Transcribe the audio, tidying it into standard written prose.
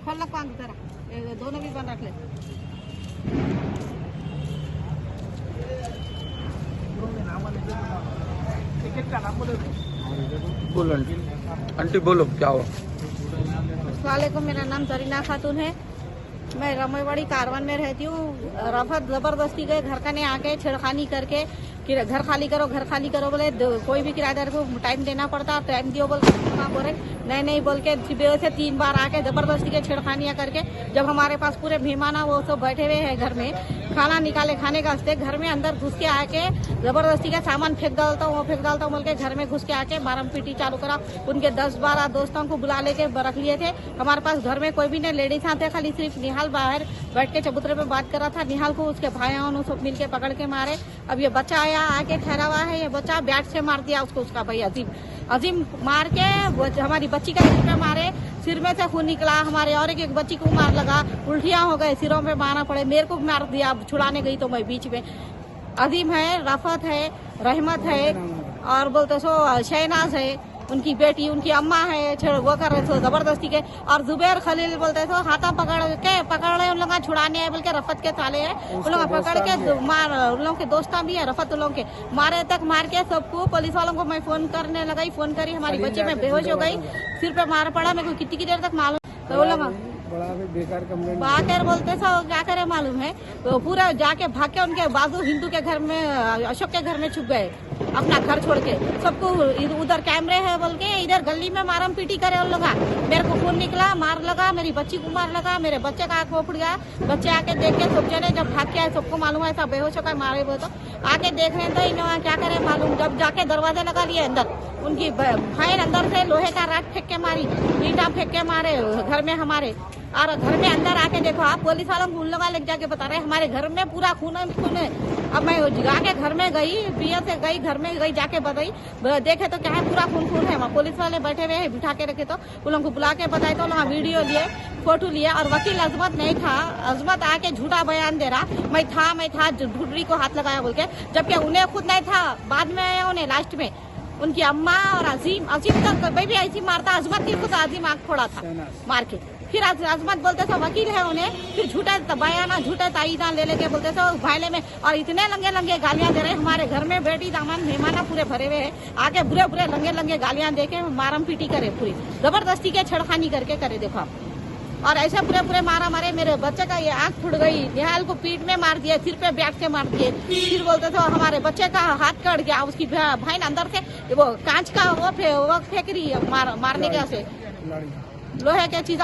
खोल लग पांग तेरा दोनों भी बंद रख ले। टिकट का नाम बोलो आंटी बोलो क्या हुआ? अस्सलामुअलैकुम, मेरा नाम जरीना खातून है। मैं रमईवाड़ी कारवान में रहती हूँ। रफत जबरदस्ती गए घर का ने आके छेड़खानी करके कि घर खाली करो बोले कोई भी किराएदार को टाइम देना पड़ता, टाइम दियो बोल बोले नहीं बोल के सुबह से 3 बार आके जबरदस्ती के छेड़खानियां करके जब हमारे पास पूरे मेहमान वो सब बैठे हुए हैं घर में खाना निकाले खाने का हंसते घर में अंदर घुस के आके जबरदस्ती का सामान फेंक डालता हूँ बोल के घर में घुस के आके मारम पीटी चालू करा। उनके 10-12 दोस्तों को बुला लेके रख लिए थे। हमारे पास घर में कोई भी नहीं, लेडीज आते, खाली सिर्फ निहाल बाहर बैठ के चबूतरे पे बात कर रहा था। निहाल को उसके भाइयों सब मिल के पकड़ के मारे। अब ये बच्चा आया आके ठहरा हुआ है, ये बच्चा बैट से मार दिया उसका भाई अजीम मार के हमारी बच्ची का सिर पे मारे, सिर में से खून निकला। हमारे और एक बच्ची को मार लगा, उल्टियां हो गए, सिरों पे मारना पड़े, मेरे को मार दिया। छुड़ाने गई तो मैं बीच में। अजीम है, रफत है, रहमत है और बोलते सो शहनाज है, उनकी बेटी, उनकी अम्मा है, वो कर रहे थे जबरदस्ती के। और जुबैर खलील बोलते थे हाथा पकड़ रहे उन लोग छुड़ाने है बोल के रफत के साले है, उन लोग पकड़ के मार, उन लोगों के दोस्ता भी है रफत, उन लोगों के मारे तक मार के सबको। पुलिस वालों को मैं फोन करने लगाई, फोन करी, हमारी बच्ची में बेहोश हो गई, सिर पे मार पड़ा। मेरे को कितनी देर तक मालूम तो वो लोग बाकर बोलते सो क्या करे मालूम है, तो पूरा जाके भाग के उनके बाजू हिंदू के घर में, अशोक के घर में छुप गए अपना घर छोड़ के। सबको उधर कैमरे है बोल के इधर गली में मारम पीटी करे उन लोग। मेरे को खून निकला, मार लगा, मेरी बच्ची को मार लगा, मेरे बच्चे का आंख फोड़ गया। बच्चे आके देख के सब जने जब भाग के आए, सबको मालूम है ऐसा बेहोश होकर मारे वो, तो आके देख रहे तो इन्होंने क्या करे मालूम, जब जाके दरवाजे लगा लिए अंदर, उनकी भाई अंदर से लोहे का राट फेंक के मारी, ईटा फेंक के मारे घर में हमारे। और घर में अंदर आके देखो आप, पुलिस वालों को उन लोग लेके जाके बता रहे हमारे घर में पूरा खून है। अब मैं जाके घर में गई, बिया से गई, घर में गई, जाके बताई, देखे तो क्या है पूरा खून है। वहाँ पुलिस वाले बैठे हुए हैं, बिठा के रखे, तो उन लोगों को बुला के बताए तो लोग वीडियो लिए, फोटो लिए। और वकील अजमत नहीं था, अजमत आके झूठा बयान दे रहा, मैं था ढूंढरी को हाथ लगाया बोल के, जबकि उन्हें खुद नहीं था, बाद में आया उन्हें लास्ट में। उनकी अम्मा और अजीम तक भाई भी ऐसी मारता, अजमत की खुद अजीम आंख फोड़ा था मार के। फिर अजमत बोलते थे वकील है उन्हें, फिर झूठे बयाना, झूठे ताईदान ले लेके बोलते थे भाईले में। और इतने लंगे गालियां दे रहे हमारे घर में, बेटी दामन मेहमान पूरे भरे हुए हैं, आके बुरे लंगे गालियां दे के मारम पीटी करे, पूरी जबरदस्ती के छेड़खानी करके करे। देखो आप, और ऐसे पूरे मारा मारे। मेरे बच्चे का ये आंख फुट गई, निहाल को पीठ में मार दिए, सिर पे बैठ के मार दिए। फिर बोलते थे हमारे बच्चे का हाथ कट गया, उसकी भाई अंदर से वो कांच का वो फेंक रही मारने के से लोहे के चीज।